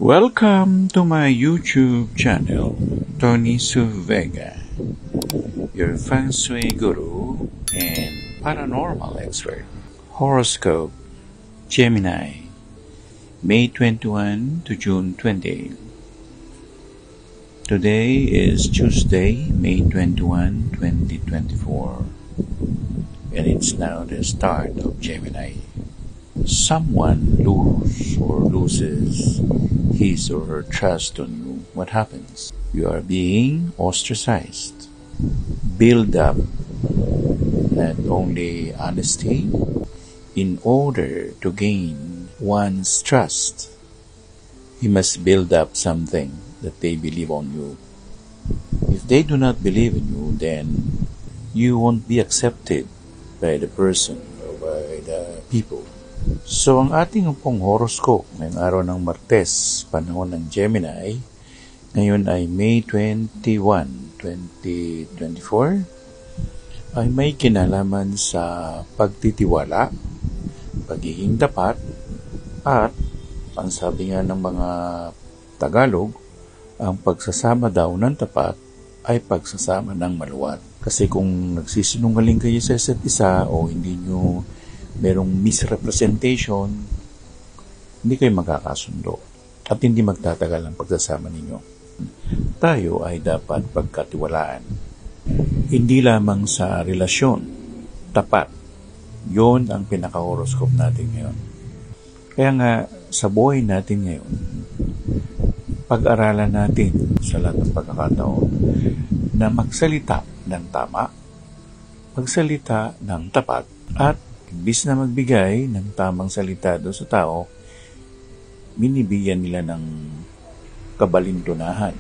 Welcome to my YouTube channel, Tony Suvega, your feng shui guru and paranormal expert. Horoscope, Gemini, May 21 to June 20. Today is Tuesday, May 21, 2024, and it's now the start of Gemini. Someone loses his or her trust on you. What happens? You are being ostracized. Build up not only honesty in order to gain one's trust. You must build up something that they believe on you. If they do not believe in you, then you won't be accepted by the person or by the people. So, ang ating pong horoscope ngayong araw ng Martes, panahon ng Gemini, ngayon ay May 21, 2024, ay may kinalaman sa pagtitiwala, pagiging tapat, at, ang sabi nga ng mga Tagalog, ang pagsasama daw ng tapat ay pagsasama ng maluwat. Kasi kung nagsisinungaling kayo sa isa't isa o hindi nyo merong misrepresentation, hindi kayo magkakasundo at hindi magtatagal ang pagsasama ninyo. Tayo ay dapat pagkatiwalaan. Hindi lamang sa relasyon, tapat. Yon ang pinaka-horoscope natin ngayon. Kaya nga, sa buhay natin ngayon, pag-aralan natin sa lahat ng pagkakataon na magsalita ng tama, magsalita ng tapat, at imbis na magbigay ng tamang salita doon sa tao, binibigyan nila ng kabalintunahan